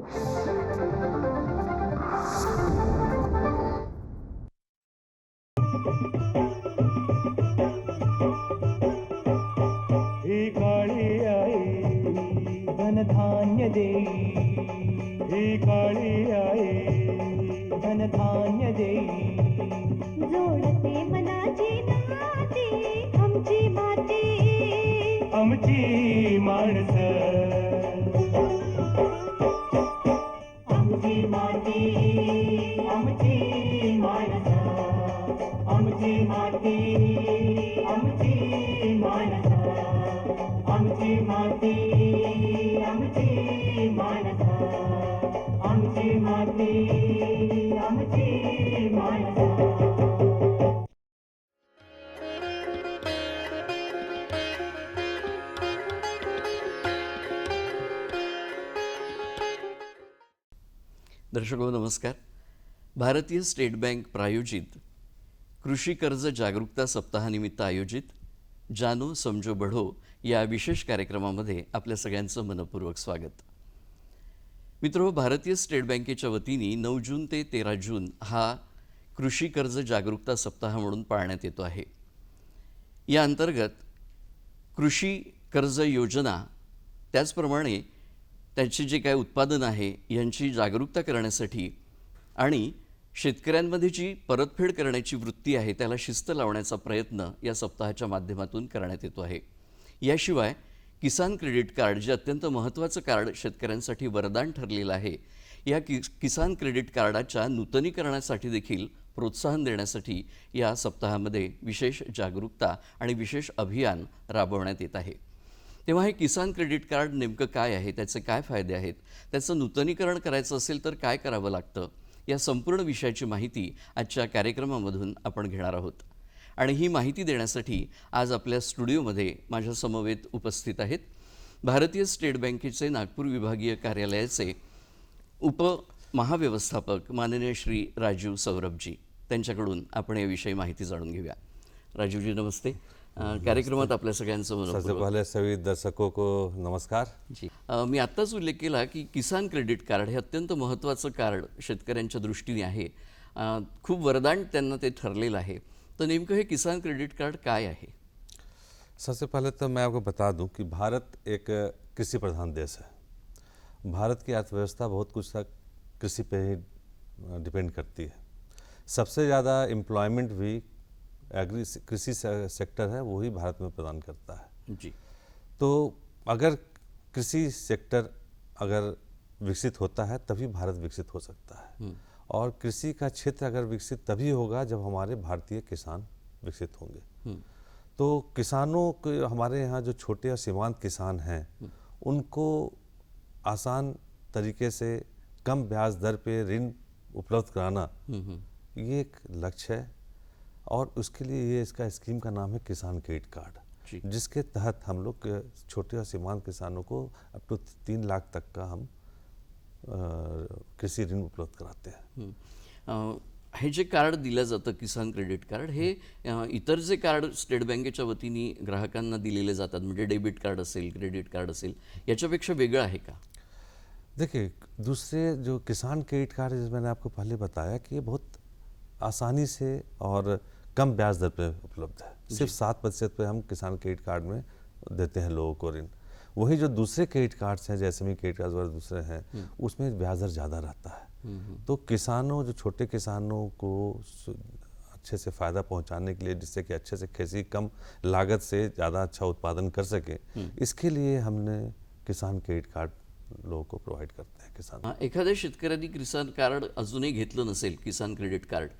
ही काळी आई धनधान्य देई, ही काळी आई धनधान्य देई. जोडते मनाची नाती आमची माती, आमची माणसं, आमची माती, आमची माणसं, आमची माती, आमची माणसं, आमची माती, आमची माणसं, आमची माती, आमची माणसं. दर्शको नमस्कार. भारतीय स्टेट बँक प्रायोजित कृषी कर्ज जागरूकता सप्ताहानिमित्त आयोजित जानो समजो बढो या विशेष कार्यक्रमामध्ये आपल्या सगळ्यांचं मनपूर्वक स्वागत. मित्रो, भारतीय स्टेट बँकेच्या वतीने 9 जून ते 13 जून हा कृषी कर्ज जागरूकता सप्ताह म्हणून पाळण्यात येतो आहे. या अंतर्गत कृषी कर्ज योजना त्याचप्रमाणे त्याची जे काय उत्पादन आहे यांची जागरूकता करण्यासाठी आणि शेतकऱ्यांमध्ये जी परतफेड करण्याची वृत्ती आहे त्याला शिस्त लावण्याचा प्रयत्न या सप्ताहाच्या माध्यमातून करण्यात येतो आहे. याशिवाय किसान क्रेडिट कार्ड, जे अत्यंत महत्त्वाचं कार्ड शेतकऱ्यांसाठी वरदान ठरलेलं आहे, या किसान क्रेडिट कार्डाच्या नूतनीकरणासाठी देखील प्रोत्साहन देण्यासाठी या सप्ताहामध्ये विशेष जागरूकता आणि विशेष अभियान राबवण्यात येत आहे. तेव्हा हे किसान क्रेडिट कार्ड नेमकं काय आहे, त्याचे काय फायदे आहेत, त्याचं नूतनीकरण करायचं असेल तर काय करावं लागतं, या संपूर्ण विषयाची माहिती आजच्या कार्यक्रमामधून आपण घेणार आहोत. आणि ही माहिती देण्यासाठी आज आपल्या स्टुडिओमध्ये माझ्या समवेत उपस्थित आहेत भारतीय स्टेट बँकेचे नागपूर विभागीय कार्यालयाचे उपमहाव्यवस्थापक माननीय श्री राजीव सौरभजी. त्यांच्याकडून आपण याविषयी माहिती जाणून घेऊया. राजीवजी नमस्ते. कार्यक्रमात आपल्या सगळ्यांचं सबसे पहले सभी दर्शकों को नमस्कार जी. मी आत्ताच उल्लेख केला की किसान क्रेडिट कार्ड हे अत्यंत महत्त्वाचं कार्ड शेतकऱ्यांच्या दृष्टीने आहे. खूप वरदान त्यांना ते ठरलेलं आहे. तर नेमकं हे किसान क्रेडिट कार्ड काय आहे? सबसे पहले तो मैं आपको बता दूं कि भारत एक कृषि प्रधान देश है. भारत की अर्थव्यवस्था बहुत कुछ तक कृषि पे ही डिपेंड करती है. सबसे ज़्यादा एम्प्लॉयमेंट भी कृषि सेक्टर है, वही भारत में प्रदान करता है जी. तो अगर कृषि सेक्टर अगर विकसित होता है तभी भारत विकसित हो सकता है. और कृषि का क्षेत्र अगर विकसित तभी होगा जब हमारे भारतीय किसान विकसित होंगे. तो किसानों के, हमारे यहाँ जो छोटे और सीमांत किसान हैं, उनको आसान तरीके से कम ब्याज दर पे ऋण उपलब्ध कराना, ये एक लक्ष्य है. और उसके लिए ये इसका स्कीम का नाम है किसान क्रेडिट कार्ड, जिसके तहत हम लोग छोटे और सीमांत किसानों को अप टू 3 लाख तक का हम कृषि ऋण उपलब्ध कराते हैं. हे जे कार्ड दिलं जातं किसान क्रेडिट कार्ड, हे इतर जे कार्ड स्टेट बँकेच्या वतीने ग्राहकांना दिलेले जातात, म्हणजे डेबिट कार्ड असेल, क्रेडिट कार्ड असेल, याच्यापेक्षा वेगळं आहे का? देखिए, दूसरे जो किसान क्रेडिट कार्ड है, मैंने आपको पहले बताया कि ये बहुत आसानी से और कम ब्याज दर पे उपलब्ध है. सिर्फ 7% पे हम किसान क्रेडिट कार्ड में देते हैं लोगों को ऋण. वही जो दूसरे क्रेडिट कार्ड्स हैं, जैसे भी क्रेडिट कार्ड वगैरह दूसरे हैं, उसमें ब्याज दर ज़्यादा रहता है. तो किसानों, जो छोटे किसानों को अच्छे से फ़ायदा पहुंचाने के लिए, जिससे कि अच्छे से खेती कम लागत से ज़्यादा अच्छा उत्पादन कर सके, इसके लिए हमने किसान क्रेडिट कार्ड लोगों को प्रोवाइड करते हैं. किसान एखाद्या शेतकऱ्यांनी किसान कार्ड अजूनही घेतलं नसेल, किसान क्रेडिट कार्ड,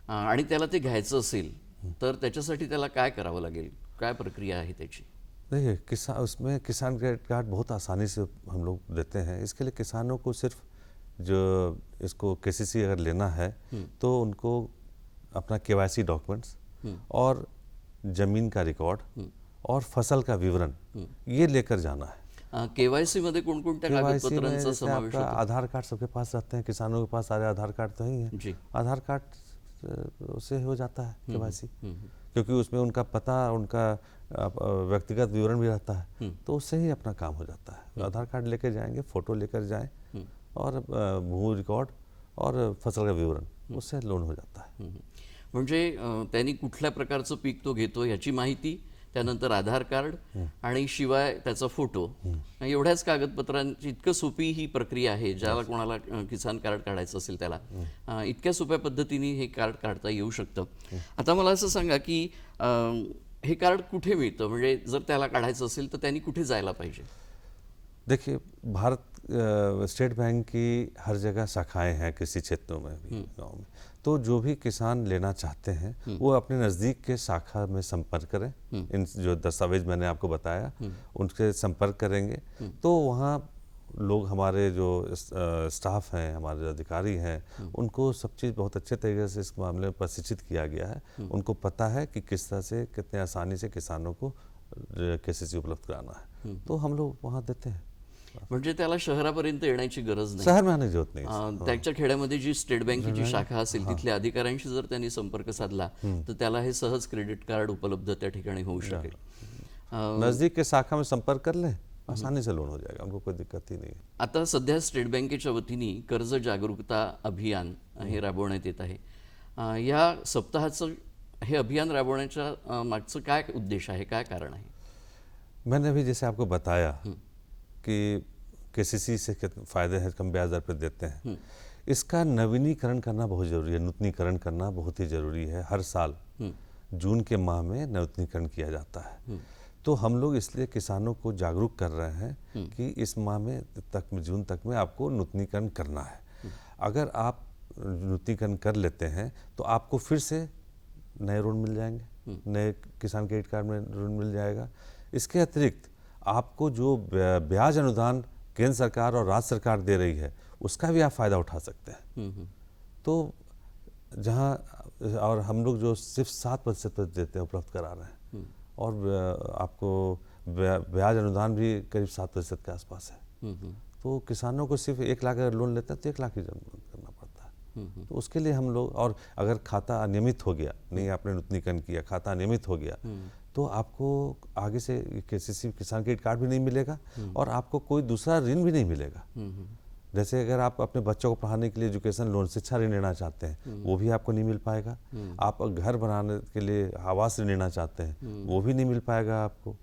आणि त्याला ते घ्यायचं असेल तर त्याच्यासाठी त्याला काय करावं लागेल, काय प्रक्रिया आहे त्याची? देखिए, उसमें किसान क्रेडिट कार्ड बहुत आसानी से हम लोग देते हैं. इसके लिए किसानों को सिर्फ जो इसको केसीसी अगर लेना है तो उनको अपना केवाईसी डॉक्यूमेंट्स और ज़मीन का रिकॉर्ड और फसल का विवरण ये लेकर जाना है. केवायसी मध्ये कोणकोणत्या कागदपत्रांचा समावेश होतो? आधार कार्ड सबके पास रहते हैं, किसानों के पास सारे आधार कार्ड तो ही हैं. आधार कार्ड से हो जाता है केवाईसी, क्योंकि उसमें उनका पता, उनका व्यक्तिगत विवरण भी रहता है, तो उससे ही अपना काम हो जाता है. आधार कार्ड लेकर जाएंगे, फ़ोटो लेकर जाएं, और भू रिकॉर्ड और फसल का विवरण, उससे लोन हो जाता है। म्हणजे त्यांनी कुठल्या प्रकारचं पीक तो घेतो याची माहिती, त्यानंतर आधार कार्ड आणि शिवाय त्याचा फोटो, एवढ्याच कागदपत्रांची इतकं सोपी ही प्रक्रिया आहे. ज्याला कोणाला किसान कार्ड काढायचं असेल त्याला इतक्या सोप्या पद्धतीने हे कार्ड काढता येऊ शकतं. आता मला असं सांगा की हे कार्ड कुठे मिळतं, म्हणजे जर त्याला काढायचं असेल तर त्यांनी कुठे जायला पाहिजे? देखिए, स्टेट बैंक की हर जगह शाखाएं हैं, कृषि क्षेत्रों में भी, गाँव में। तो जो भी किसान लेना चाहते हैं वो अपने नज़दीक के शाखा में संपर्क करें। इन जो दस्तावेज मैंने आपको बताया उनसे संपर्क करेंगे तो वहाँ लोग, हमारे जो स्टाफ हैं, हमारे जो अधिकारी हैं, उनको सब चीज़ बहुत अच्छे तरीके से इस मामले में प्रशिक्षित किया गया है। उनको पता है कि किस तरह से, कितने आसानी से किसानों को केसीसी उपलब्ध कराना है, तो हम लोग वहाँ देते हैं। म्हणजे त्याला शहरापर्यंत येण्याची गरज नाही. शहर में आने की जरूरत नहीं। त्याच्या खेड्यामध्ये जी स्टेट बँकेची शाखा असेल तिथल्या अधिकाऱ्यांशी जर त्यांनी संपर्क साधला तर त्याला हे सहज क्रेडिट कार्ड उपलब्ध त्या ठिकाणी होऊ शकेल. नज़दीक के शाखा में संपर्क कर लें, आसानी से लोन हो जाएगा, उनको कोई दिक्कत ही नहीं है। आता सध्या स्टेट बँकेच्या वतीने कर्ज जागरूकता अभियान हे राबवण्यात येत आहे. या सप्ताहाचं हे अभियान राबवण्याच्या मागचं काय उद्देश आहे, काय कारण आहे? मैंने अभी जैसे आपको बताया कि केसीसी से कितने फ़ायदे हैं, कम ब्याज दर पर देते हैं। इसका नवीनीकरण करना बहुत ज़रूरी है, नूतनीकरण करना बहुत ही ज़रूरी है। हर साल जून के माह में नूतनीकरण किया जाता है। तो हम लोग इसलिए किसानों को जागरूक कर रहे हैं कि इस माह में जून तक में आपको नूतनीकरण करना है। अगर आप नूतनीकरण कर लेते हैं तो आपको फिर से नए ऋण मिल जाएंगे, नए किसान क्रेडिट कार्ड में ऋण मिल जाएगा। इसके अतिरिक्त आपको जो ब्याज अनुदान केंद्र सरकार और राज्य सरकार दे रही है उसका भी आप फ़ायदा उठा सकते हैं। तो जहाँ, और हम लोग जो सिर्फ 7% देते हैं, उपलब्ध करा रहे हैं, और आपको ब्याज अनुदान भी करीब 7% के आसपास है। तो किसानों को सिर्फ 1 लाख अगर लोन लेते हैं तो 1 लाख ही जमा करना पड़ता है। तो उसके लिए हम लोग, और अगर खाता अनियमित हो गया, नहीं आपने नूतनीकरण किया, खाता अनियमित हो गया, तो आपको आगे से केसीसी किसान क्रेडिट कार्ड भी नहीं मिलेगा और आपको कोई दूसरा ऋण भी नहीं मिलेगा। जैसे अगर आप अपने बच्चों को पढ़ाने के लिए एजुकेशन लोन, शिक्षा ऋण लेना चाहते हैं, वो भी आपको नहीं मिल पाएगा। आप घर बनाने के लिए आवास ऋण लेना चाहते हैं, वो भी नहीं मिल पाएगा आपको।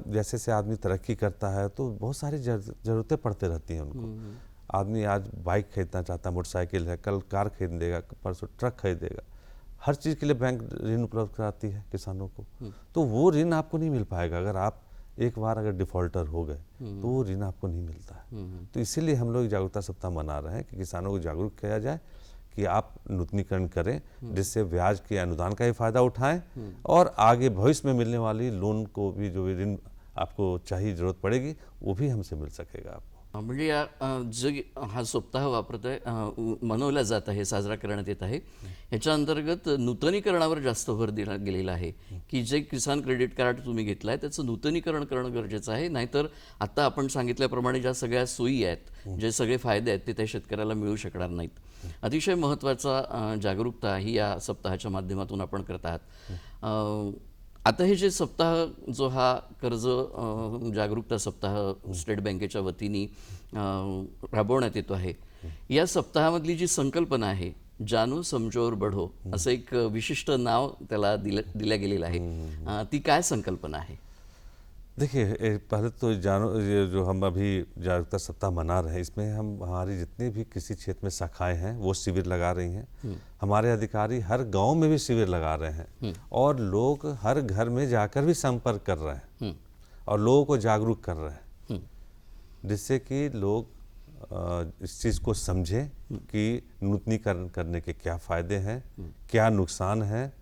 जैसे से आदमी तरक्की करता है तो बहुत सारी ज़रूरतें पड़ते रहती हैं उनको। आदमी आज बाइक खरीदना चाहता है, मोटरसाइकिल है, कल कार खरीदेगा, परसों ट्रक खरीदेगा। हर चीज़ के लिए बैंक ऋण उपलब्ध कराती है किसानों को। तो वो ऋण आपको नहीं मिल पाएगा अगर आप एक बार अगर डिफ़ॉल्टर हो गए, तो वो ऋण आपको नहीं मिलता है। तो इसीलिए हम लोग जागरूकता सप्ताह मना रहे हैं कि किसानों को जागरूक किया जाए कि आप नूतनीकरण करें, जिससे ब्याज के अनुदान का भी फ़ायदा उठाएं और आगे भविष्य में मिलने वाली लोन को भी, जो भी ऋण आपको चाहिए, ज़रूरत पड़ेगी, वो भी हमसे मिल सकेगा आपको। म्हणजे या जो हा सप्ताह मनवला जात आहे, साजरा करण्यात येत आहे, ह्याच्या अंतर्गत नूतनीकरणावर जास्त भर दिला गेलेला आहे की जे किसान क्रेडिट कार्ड तुम्ही घेतलं आहे त्याचं नूतनीकरण करणं गरजेचं आहे. नाहीतर आता आपण सांगितल्याप्रमाणे ज्या सगळ्या सोयी आहेत, जे सगळे फायदे आहेत, ते त्या शेतकऱ्याला मिळू शकणार नाहीत. अतिशय महत्त्वाचा जागरूकता ही या सप्ताहाच्या माध्यमातून आपण करत आहात. आता हे जे सप्ताह, जो हा कर्ज जागरूकता सप्ताह स्टेट बँकेच्या वतीने राबवण्यात येतो आहे, या सप्ताहामधली जी संकल्पना आहे, जानो समझो और बढ़ो, असं एक विशिष्ट नाव त्याला दिल्या गेलेलं आहे, ती काय संकल्पना आहे? देखिए, पहले तो ये जो हम अभी जागरूकता सप्ताह मना रहे हैं, इसमें हम, हमारी जितनी भी कृषि क्षेत्र में शाखाएं हैं वो शिविर लगा रही हैं। हमारे अधिकारी हर गांव में भी शिविर लगा रहे हैं और लोग हर घर में जाकर भी संपर्क कर रहे हैं और लोगों को जागरूक कर रहे हैं, जिससे कि लोग इस चीज़ को समझें कि नूतनीकरण करने के क्या फ़ायदे हैं, क्या नुकसान है,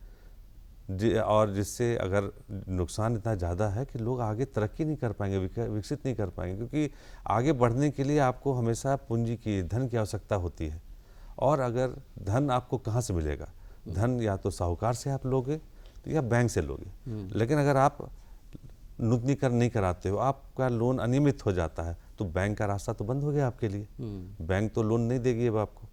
और जिससे अगर नुकसान इतना ज़्यादा है कि लोग आगे तरक्की नहीं कर पाएंगे, विकसित नहीं कर पाएंगे, क्योंकि आगे बढ़ने के लिए आपको हमेशा पूंजी की, धन की आवश्यकता होती है। और अगर धन आपको कहाँ से मिलेगा? धन या तो साहूकार से आप लोगे या बैंक से लोगे, लेकिन अगर आप नूतनीकरण नहीं कराते हो, आपका लोन अनियमित हो जाता है, तो बैंक का रास्ता तो बंद हो गया आपके लिए। बैंक तो लोन नहीं देगी अब आपको,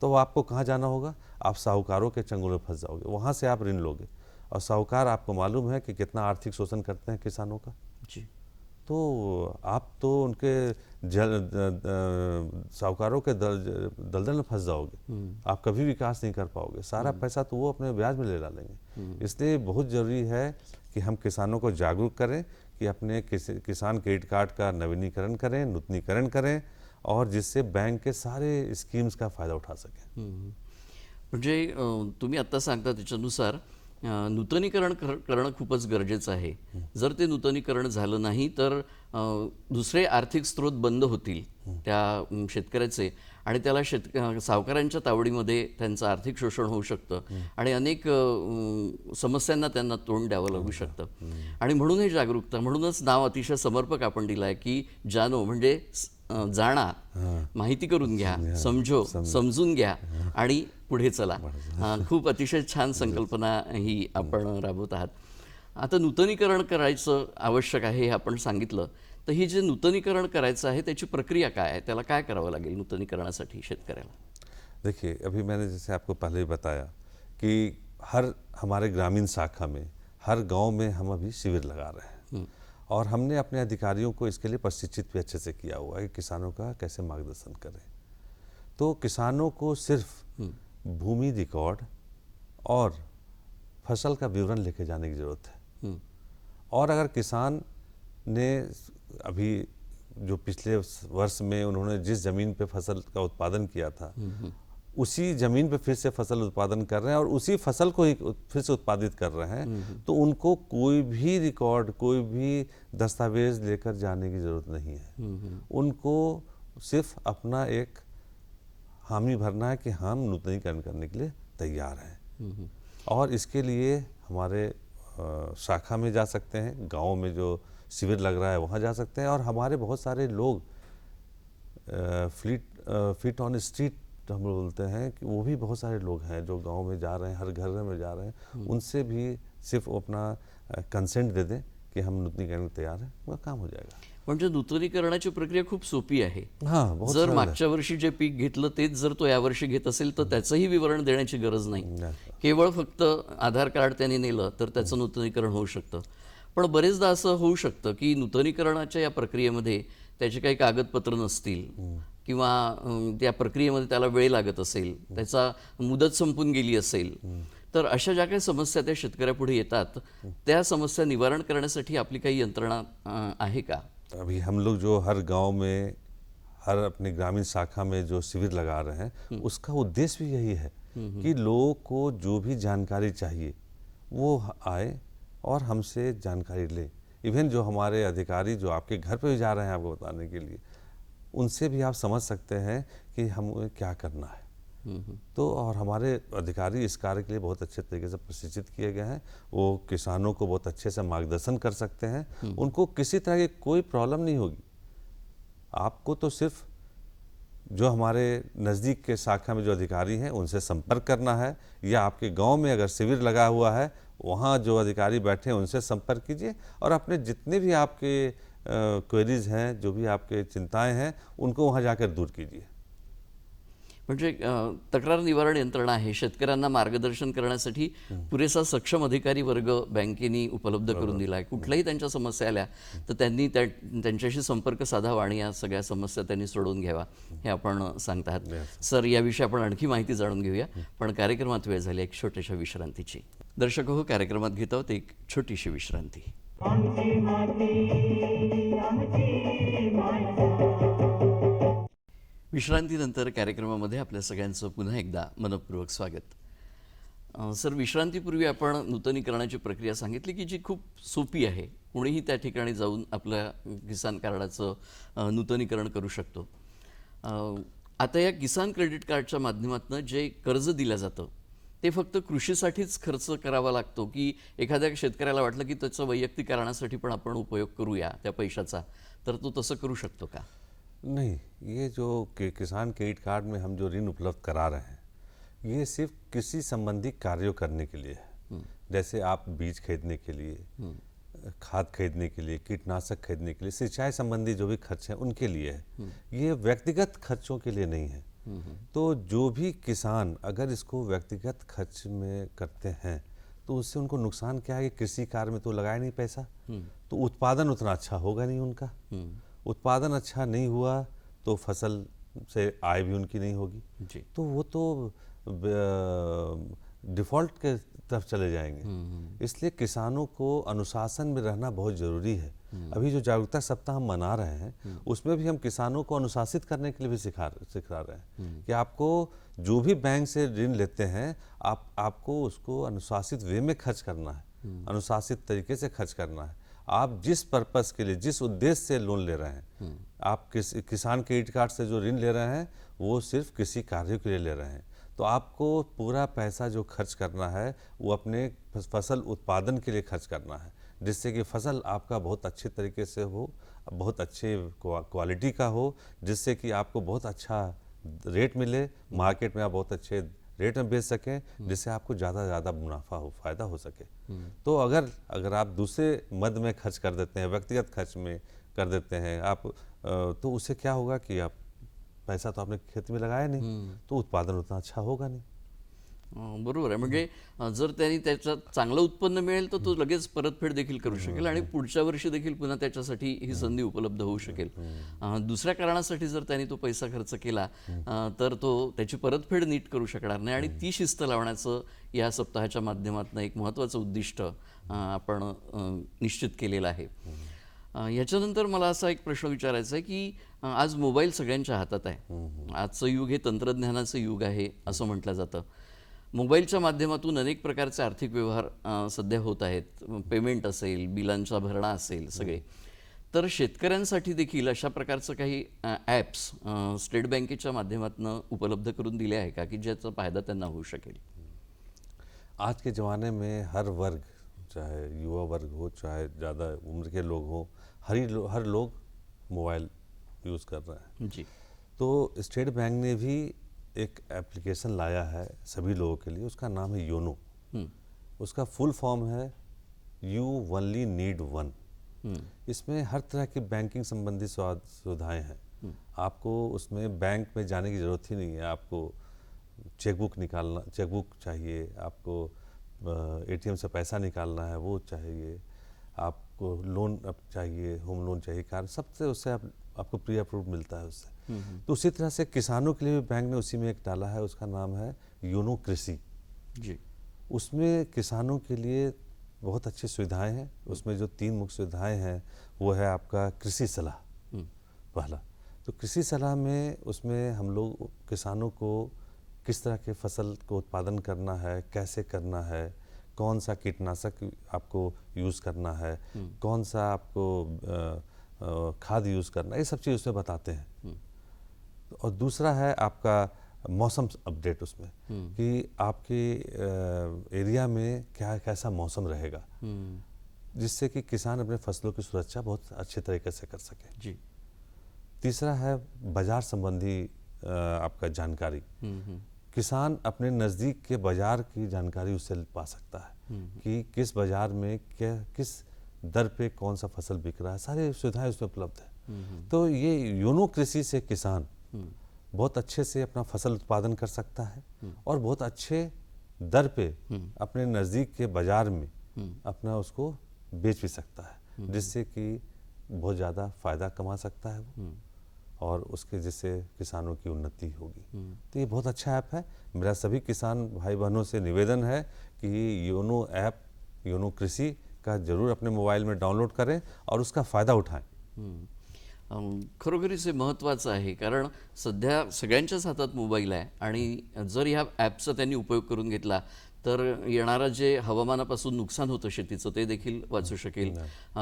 तो आपको कहाँ जाना होगा? आप साहूकारों के चंगुल में फंस जाओगे, वहाँ से आप ऋण लोगे। और साहूकार, आपको मालूम है कि कितना आर्थिक शोषण करते हैं किसानों का। जी। तो आप तो उनके साहूकारों के दलदल में फंस जाओगे, आप कभी विकास नहीं कर पाओगे, सारा पैसा तो वो अपने ब्याज में ले डालेंगे। इसलिए बहुत ज़रूरी है कि हम किसानों को जागरूक करें कि अपने किसान क्रेडिट कार्ड का नवीनीकरण करें, नूतनीकरण करें, और जिससे बैंक के सारे स्कीम्स का फ़ायदा उठा सकें। म्हणजे तुम्ही आत्ता सांगता त्याच्यानुसार नूतनीकरण करणं खूपच गरजेचं आहे. जर ते नूतनीकरण झालं नाही तर दुसरे आर्थिक स्रोत बंद होतील त्या शेतकऱ्याचे, आणि त्याला सावकारांच्या तावडीमध्ये त्यांचं आर्थिक शोषण होऊ शकतं आणि अनेक समस्यांना त्यांना तोंड द्यावं लागू शकतं. आणि म्हणून हे जागरूकता, म्हणूनच नाव अतिशय समर्पक आपण दिलं आहे की जानो, म्हणजे जाणा, माहिती करून घ्या, समजून घ्या आणि पुढे चला. खूप अतिशय छान संकल्पना ही आपण राबवत आहात. आता नूतनीकरण करायचं आवश्यक आहे हे आपण सांगितलं, तर ही जे नूतनीकरण करायचं आहे त्याची प्रक्रिया काय आहे, त्याला काय करावं लागेल नूतनीकरणासाठी शेतकऱ्याला? देखिए, अभी मैंने जैसे आपको पहले ही बताया कि हर हमारे ग्रामीण शाखा में, हर गांव में हम अभी शिविर लगा रहे हैं, और हमने अपने अधिकारियों को इसके लिए प्रशिक्षित भी अच्छे से किया हुआ है कि किसानों का कैसे मार्गदर्शन करें। तो किसानों को सिर्फ भूमि रिकॉर्ड और फसल का विवरण लेके जाने की ज़रूरत है। और अगर किसान ने अभी जो पिछले वर्ष में उन्होंने जिस ज़मीन पे फसल का उत्पादन किया था, उसी ज़मीन पे फिर से फसल उत्पादन कर रहे हैं और उसी फसल को ही फिर से उत्पादित कर रहे हैं, तो उनको कोई भी रिकॉर्ड, कोई भी दस्तावेज लेकर जाने की ज़रूरत नहीं है। उनको सिर्फ अपना एक हामी भरना है कि हम नूतनीकरण करने के लिए तैयार हैं। और इसके लिए हमारे शाखा में जा सकते हैं, गाँव में जो शिविर लग रहा है वहाँ जा सकते हैं, और हमारे बहुत सारे लोग फीट ऑन स्ट्रीट हम बोलते हैं कि वो भी बहुत सारे लोग हैं जो गांव में जा रहे हैं, हर घर में जा रहे हैं, उनसे भी सिर्फ अपना कंसेंट दे दें कि हम नूतनीकरण तैयार हैं, वो काम हो जाएगा। म्हणजे नूतनीकरणाची प्रक्रिया खूप सोपी आहे. बहुत जर सरळ आहे. मागच्या वर्षी जे पीक घेतलं तेच जर तो यावर्षी घेत असेल तर त्याचंही विवरण देण्याची गरज नाही. केवळ फक्त आधार कार्ड त्यांनी नेलं तर त्याचं नूतनीकरण होऊ शकतं. पण बरेचदा असं होऊ शकतं की नूतनीकरणाच्या या प्रक्रियेमध्ये त्याचे काही कागदपत्र नसतील किंवा त्या प्रक्रियेमध्ये त्याला वेळ लागत असेल, त्याचा मुदत संपून गेली असेल, तर अशा ज्या काही समस्या त्या शेतकऱ्यापुढे येतात त्या समस्या निवारण करण्यासाठी आपली काही यंत्रणा आहे का? अभी हम लोग जो हर गांव में, हर अपनी ग्रामीण शाखा में जो शिविर लगा रहे हैं, उसका उद्देश्य भी यही है कि लोगों को जो भी जानकारी चाहिए वो आए और हमसे जानकारी ले। इवन जो हमारे अधिकारी जो आपके घर पे भी जा रहे हैं आपको बताने के लिए, उनसे भी आप समझ सकते हैं कि हमें क्या करना है। तो और हमारे अधिकारी इस कार्य के लिए बहुत अच्छे तरीके से प्रशिक्षित किए गए हैं, वो किसानों को बहुत अच्छे से मार्गदर्शन कर सकते हैं, उनको किसी तरह की कोई प्रॉब्लम नहीं होगी। आपको तो सिर्फ जो हमारे नज़दीक के शाखा में जो अधिकारी हैं उनसे संपर्क करना है, या आपके गांव में अगर शिविर लगा हुआ है वहाँ जो अधिकारी बैठे हैं उनसे संपर्क कीजिए, और अपने जितने भी आपके क्वेरीज हैं, जो भी आपके चिंताएं हैं, उनको वहाँ जाकर दूर कीजिए। म्हणजे तक्रार निवारण यंत्रणा आहे, शेतकऱ्यांना मार्गदर्शन करण्यासाठी पुरेसा सक्षम अधिकारी वर्ग बँकेनी उपलब्ध करून दिला आहे. कुठल्याही त्यांच्या समस्या आल्या तर त्यांनी त्यांच्याशी संपर्क साधावा आणि या सगळ्या समस्या त्यांनी सोडवून घ्यावा, हे आपण सांगत आहात. सर, याविषयी आपण आणखी माहिती जाणून घेऊया, पण कार्यक्रमात वेळ झाली एक छोट्याशा विश्रांतीची. दर्शक हो, कार्यक्रमात घेत आहोत एक छोटीशी विश्रांती. आमची माती आमची माणसं. विश्रांतीनंतर कार्यक्रमामध्ये आपल्या सगळ्यांचं पुन्हा एकदा मनपूर्वक स्वागत. सर, विश्रांतीपूर्वी आपण नूतनीकरणाची प्रक्रिया सांगितली की जी खूप सोपी आहे, कोणीही त्या ठिकाणी जाऊन आपल्या किसान कार्डाचं नूतनीकरण करू शकतो. आता या किसान क्रेडिट कार्डच्या माध्यमातून जे कर्ज दिलं जातं ते फक्त कृषीसाठीच खर्च करावा लागतो की एखाद्या शेतकऱ्याला वाटलं की त्याचं वैयक्तिक कारणासाठी पण आपण उपयोग करूया त्या पैशाचा, तर तो तसं करू शकतो का? नहीं, ये जो किसान क्रेडिट कार्ड में हम जो ऋण उपलब्ध करा रहे हैं, ये सिर्फ कृषि संबंधी कार्यों करने के लिए है। जैसे आप बीज खरीदने के लिए, खाद खरीदने के लिए, कीटनाशक खरीदने के लिए, सिंचाई संबंधी जो भी खर्च हैं उनके लिए है। ये व्यक्तिगत खर्चों के लिए नहीं है। तो जो भी किसान अगर इसको व्यक्तिगत खर्च में करते हैं तो उससे उनको नुकसान क्या है कि कृषि कार्य में तो लगाया नहीं पैसा, तो उत्पादन उतना अच्छा होगा नहीं उनका। उत्पादन अच्छा नहीं हुआ तो फसल से आय भी उनकी नहीं होगी, जी। तो वो तो डिफॉल्ट के तरफ चले जाएंगे। इसलिए किसानों को अनुशासन में रहना बहुत जरूरी है। अभी जो जागरूकता सप्ताह हम मना रहे हैं उसमें भी हम किसानों को अनुशासित करने के लिए भी सिखा रहे हैं कि आपको जो भी बैंक से ऋण लेते हैं आपको उसको अनुशासित वे में खर्च करना है, अनुशासित तरीके से खर्च करना है। आप जिस पर्पस के लिए, जिस उद्देश्य से लोन ले रहे हैं, आप किसान क्रेडिट कार्ड से जो ऋण ले रहे हैं वो सिर्फ कृषि कार्यों के लिए ले रहे हैं, तो आपको पूरा पैसा जो खर्च करना है वो अपने फसल उत्पादन के लिए खर्च करना है, जिससे कि फसल आपका बहुत अच्छे तरीके से हो, बहुत अच्छे क्वालिटी का हो, जिससे कि आपको बहुत अच्छा रेट मिले, मार्केट में आप बहुत अच्छे रेट में बेच सकें, जिससे आपको ज़्यादा से ज़्यादा मुनाफा हो, फ़ायदा हो सके। तो अगर आप दूसरे मद में खर्च कर देते हैं, व्यक्तिगत खर्च में कर देते हैं आप, तो उससे क्या होगा कि आप पैसा तो आपने खेती में लगाया नहीं, तो उत्पादन उतना अच्छा होगा नहीं। बरोबर आहे. म्हणजे जर त्यांनी त्याच्यात चांगलं उत्पन्न मिळेल तर तो लगेच परतफेड देखील करू शकेल आणि पुढच्या वर्षी देखील पुन्हा त्याच्यासाठी ही संधी उपलब्ध होऊ शकेल. दुसऱ्या कारणासाठी जर त्यांनी तो पैसा खर्च केला तर तो त्याची परतफेड नीट करू शकणार नाही आणि ती शिस्त लावण्याचं या सप्ताहाच्या माध्यमातून एक महत्त्वाचं उद्दिष्ट आपण निश्चित केलेलं आहे. याच्यानंतर मला असा एक प्रश्न विचारायचा आहे की आज मोबाईल सगळ्यांच्या हातात आहे. आजचं युग हे तंत्रज्ञानाचं युग आहे असं म्हटलं जातं. मोबाईलच्या माध्यमातून अनेक प्रकारचे आर्थिक व्यवहार सध्या होत आहेत. पेमेंट असेल, बिलांचा भरणा असेल, सगळे. तर शेतकऱ्यांसाठी देखील अशा प्रकारचं काही ॲप्स स्टेट बँकेच्या माध्यमातून उपलब्ध करून दिले आहे का की ज्याचा फायदा त्यांना होऊ शकेल? आज के ज़माने में हर वर्ग, चाहे युवा वर्ग हो, चाहे ज़्यादा उम्र के लोग हों, हर लोग मोबाइल यूज़ कर रहे हैं। जी। तो स्टेट बैंक ने भी एक एप्लीकेशन लाया है सभी लोगों के लिए, उसका नाम है योनो। उसका फुल फॉर्म है यू ओनली नीड वन। इसमें हर तरह की बैंकिंग संबंधी सुविधाएं हैं। आपको उसमें बैंक में जाने की ज़रूरत ही नहीं है। आपको चेकबुक चाहिए, आपको एटीएम से पैसा निकालना है वो चाहिए, आपको लोन चाहिए, होम लोन चाहिए, कार, सबसे उससे आपको प्री अप्रूव मिलता है उससे। तो उसी तरह से किसानों के लिए भी बैंक ने उसी में एक डाला है, उसका नाम है योनो कृषि। जी। उसमें किसानों के लिए बहुत अच्छी सुविधाएं हैं। उसमें जो 3 मुख्य सुविधाएं हैं वो है आपका कृषि सलाह पहला। तो कृषि सलाह में उसमें हम लोग किसानों को किस तरह के फसल को उत्पादन करना है, कैसे करना है, कौन सा कीटनाशक आपको यूज़ करना है, कौन सा आपको खाद यूज़ करना है, ये सब चीज़ उसमें बताते हैं। और दूसरा है आपका मौसम अपडेट उसमें कि आपके एरिया में कैसा मौसम रहेगा, जिससे कि किसान अपने फसलों की सुरक्षा बहुत अच्छे तरीके से कर सके। जी। तीसरा है बाजार संबंधी आपका जानकारी। किसान अपने नज़दीक के बाजार की जानकारी उससे पा सकता है कि किस बाजार में किस दर पे कौन सा फसल बिक रहा है, सारी सुविधाएं उसमें उपलब्ध है। तो ये योनो कृषि से किसान बहुत अच्छे से अपना फसल उत्पादन कर सकता है और बहुत अच्छे दर पे अपने नज़दीक के बाजार में अपना उसको बेच भी सकता है, जिससे कि बहुत ज़्यादा फ़ायदा कमा सकता है वो, और उसके जिससे किसानों की उन्नति होगी। तो ये बहुत अच्छा ऐप है। मेरा सभी किसान भाई बहनों से निवेदन है कि योनो ऐप, योनो कृषि का जरूर अपने मोबाईल में डाउनलोड करें और उसका फ़ायदा उठाएं। खरोखरीच हे महत्त्वाचं आहे, कारण सध्या सगळ्यांच्याच हातात मोबाईल आहे आणि जर ह्या ॲपचा त्यांनी उपयोग करून घेतला तर येणारं जे हवामानापासून नुकसान होतं शेतीचं ते देखील वाचू शकेल,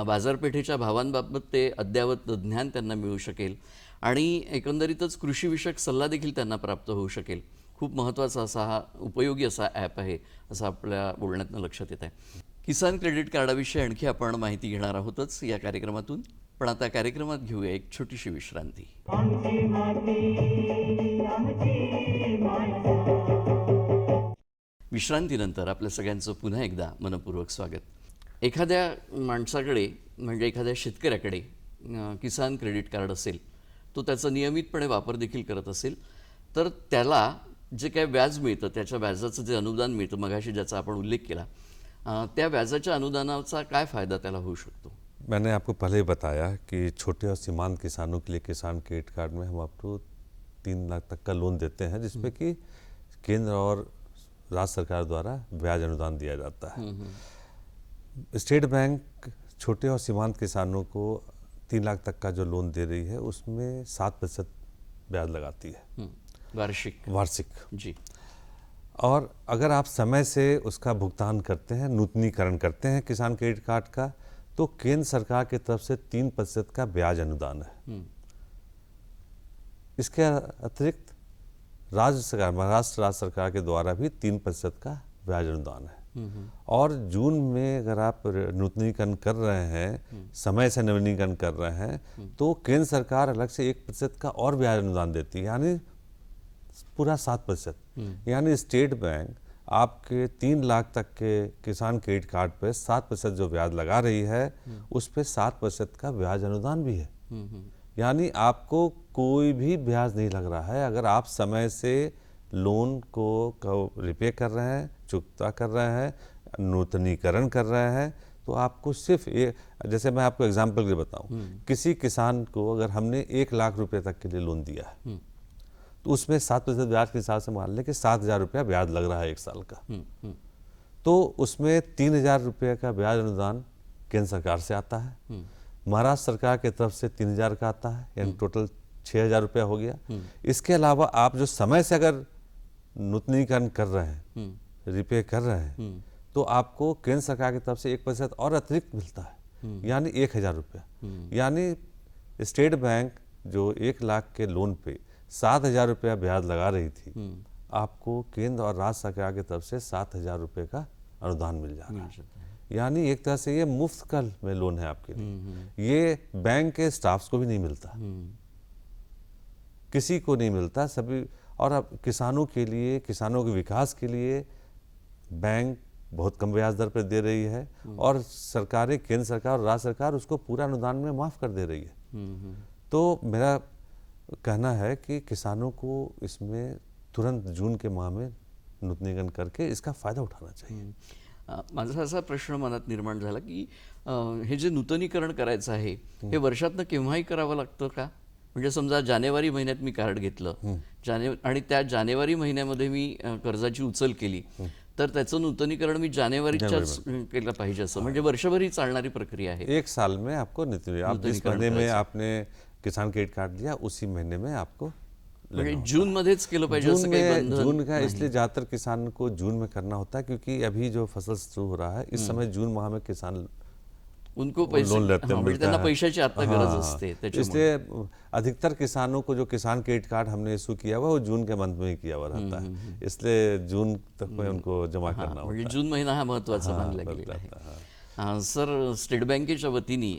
बाजारपेठेच्या भावांबाबत ते अद्ययावत ज्ञान त्यांना मिळू शकेल आणि एकंदरीतच कृषीविषयक सल्ला देखील त्यांना प्राप्त होऊ शकेल. खूप महत्त्वाचा असा हा उपयोगी असा ॲप आहे असं आपल्या बोलण्यातनं लक्षात येत आहे. किसान क्रेडिट कार्डाविषयी आणखी आपण माहिती घेणार आहोतच या कार्यक्रमातून, पण आता कार्यक्रमात घेऊया एक छोटीशी विश्रांती. आमची माती आमची माणसं. विश्रांतीनंतर आपल्या सगळ्यांचं पुन्हा एकदा मनपूर्वक स्वागत. एखाद्या माणसाकडे म्हणजे एखाद्या शेतकऱ्याकडे किसान क्रेडिट कार्ड असेल, तो त्याचा नियमितपणे वापर देखील करत असेल, तर त्याला जे काय व्याज मिळतं, त्याच्या व्याजाचं जे अनुदान मिळतं, मगाशी ज्याचा आपण उल्लेख केला, त्या व्याजाच्या अनुदानाचा काय फायदा त्याला होऊ शकतो? मैंने आपको पहले ही बताया कि छोटे और सीमांत किसानों के लिए किसान क्रेडिट कार्ड में हम आपको 3 लाख तक का लोन देते हैं, जिसपे कि केंद्र और राज्य सरकार द्वारा ब्याज अनुदान दिया जाता है। स्टेट बैंक छोटे और सीमांत किसानों को 3 लाख तक का जो लोन दे रही है उसमें 7% ब्याज लगाती है वार्षिक। जी। और अगर आप समय से उसका भुगतान करते हैं, नूतनीकरण करते हैं किसान क्रेडिट कार्ड का, तो केंद्र सरकार की तरफ से 3% का ब्याज अनुदान है। इसके अतिरिक्त राज्य सरकार, महाराष्ट्र राज्य सरकार के द्वारा भी 3% का ब्याज अनुदान है। और जून में अगर आप नूतनीकरण कर रहे हैं, समय से नवीनीकरण कर रहे हैं, तो केंद्र सरकार अलग से 1% का और ब्याज अनुदान देती है, यानी पूरा 7%। यानी स्टेट बैंक आपके 3 लाख तक के किसान क्रेडिट कार्ड पे 7% जो ब्याज लगा रही है, उस पे 7% का ब्याज अनुदान भी है। यानी आपको कोई भी ब्याज नहीं लग रहा है अगर आप समय से लोन को रिपे कर रहे हैं, चुकता कर रहे हैं, नूतनीकरण कर रहे हैं, तो आपको सिर्फ जैसे मैं आपको एग्जाम्पल के लिए बताऊं, किसी किसान को अगर हमने 1 लाख रुपए तक के लिए लोन दिया है, तो उसमें 7% ब्याज के हिसाब से मान लें कि 7,000 रुपया ब्याज लग रहा है 1 साल का। तो उसमें 3,000 रुपये का ब्याज अनुदान केंद्र सरकार से आता है, महाराष्ट्र सरकार की तरफ से 3,000 का आता है, यानी टोटल 6,000 रुपया हो गया। इसके अलावा आप जो समय से अगर नूतनीकरण कर रहे हैं, रिपे कर रहे हैं, तो आपको केंद्र सरकार की तरफ से 1% और अतिरिक्त मिलता है, यानी 1,000 रुपया। यानी स्टेट बैंक जो 1 लाख के लोन पे 7,000 रुपया ब्याज लगा रही थी, आपको केंद्र और राज्य सरकार की तरफ से 7,000 रुपये का अनुदान मिल जा रहा है। यानी एक तरह से ये मुफ्त का में लोन है आपके लिए। ये बैंक के स्टाफ्स को भी नहीं मिलता, किसी को नहीं मिलता, सभी। और अब किसानों के लिए, किसानों के विकास के लिए बैंक बहुत कम ब्याज दर पर दे रही है, और सरकारें, केंद्र सरकार और राज्य सरकार उसको पूरा अनुदान में माफ़ कर दे रही है। तो मेरा कहना है कि किसानों को इसमें तुरंत जून के माह में नूतनीकरण करके इसका फ़ायदा उठाना चाहिए। माझा असा प्रश्न मनात निर्माण झाला की हे जे नूतनीकरण करायचं आहे हे वर्षातनं केव्हाही करावं लागतं का? म्हणजे समजा जानेवारी महिन्यात मी कार्ड घेतलं आणि त्या जानेवारी महिन्यामध्ये मी कर्जाची उचल केली, तर त्याचं नूतनीकरण मी जानेवारीच्याच केलं पाहिजे असं, म्हणजे वर्षभर ही चालणारी प्रक्रिया आहे? 1 साल में आपको आप जिस महीने में आपने किसान क्रेडिट कार्ड लिया उसी महीने में आपको म्हणजे जून मध्येच केलं पाहिजे असं काही बंधन जून का इसलिए ज़्यादातर किसान को जून में करना होता है, क्योंकि अभी जो फसल शुरू हो रहा है इस समय जून माह में किसान उनको पैसे लोन लेते हैं, म्हणजे त्यांना पैशाची आता गरज असते, त्याच्यामुळे इसलिए अधिकतर किसानों को जो किसान क्रेडिट कार्ड हमने इशू किया हुआ वो जून के मंथ में ही किया हुआ रहता है, इसलिए जून तक में उनको जमा करना होता म्हणजे है। जून महिना हा महत्त्वाचा मानला गेलेला आहे। सर, स्टेट बँकेच्या वतीने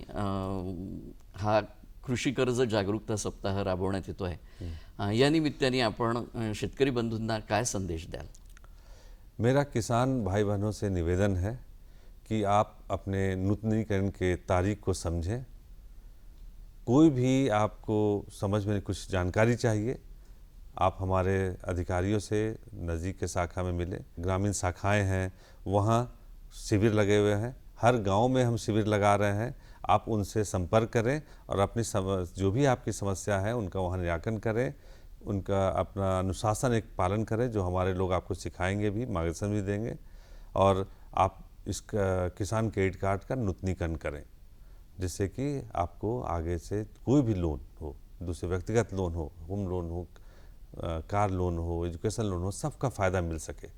हा कृषी कर्ज जागरूकता सप्ताह राबवण्यात येतो आहे, या निमित्ताने आपण शेतकरी बंधूंना काय संदेश द्याल? मेरा किसान भाई बहनों से निवेदन है कि आप अपने नूतनीकरण के तारीख को समझें। कोई भी आपको समझ में कुछ जानकारी चाहिए, आप हमारे अधिकारियों से नज़दीक के शाखा में मिलें। ग्रामीण शाखाएं हैं, वहाँ शिविर लगे हुए हैं, हर गांव में हम शिविर लगा रहे हैं। आप उनसे संपर्क करें और अपनी जो भी आपकी समस्या है उनका वहाँ निराकरण करें, उनका अपना अनुशासन एक पालन करें, जो हमारे लोग आपको सिखाएंगे भी, मार्गदर्शन भी देंगे, और आप इसका किसान क्रेडिट कार्ड का नूतनीकरण करें, जिससे कि आपको आगे से कोई भी लोन हो, दूसरे व्यक्तिगत लोन हो, होम लोन हो, कार लोन हो, एजुकेशन लोन हो, सबका फ़ायदा मिल सके।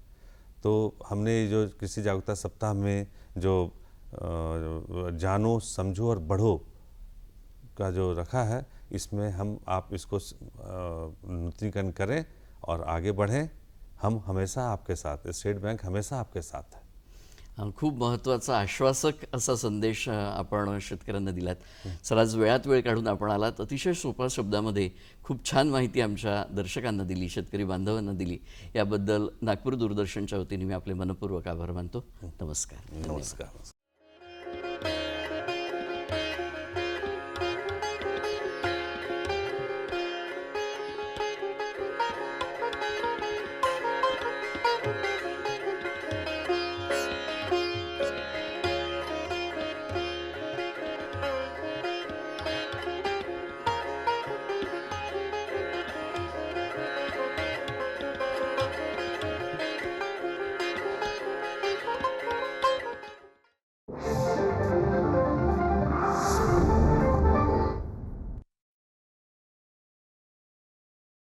तो हमने जो कृषि जागरूकता सप्ताह में जो जानो, समझो और बढ़ो का जो रखा है, इसमें हम आप इसको नूतनीकरण करें और आगे बढ़ें। हम हमेशा आपके साथ, स्टेट बैंक हमेशा आपके साथ है। खूप महत्त्वाचा आश्वासक असा संदेश आपण शेतकऱ्यांना दिलात। सर, आज वेळात वेळ काढून आपण आलात, अतिशय सोप्या शब्दामध्ये खूप छान माहिती आमच्या दर्शकांना दिली, शेतकरी बांधवांना दिली, याबद्दल नागपूर दूरदर्शनच्या वतीने मी आपले मनपूर्वक आभार मानतो। नमस्कार. नमस्कार.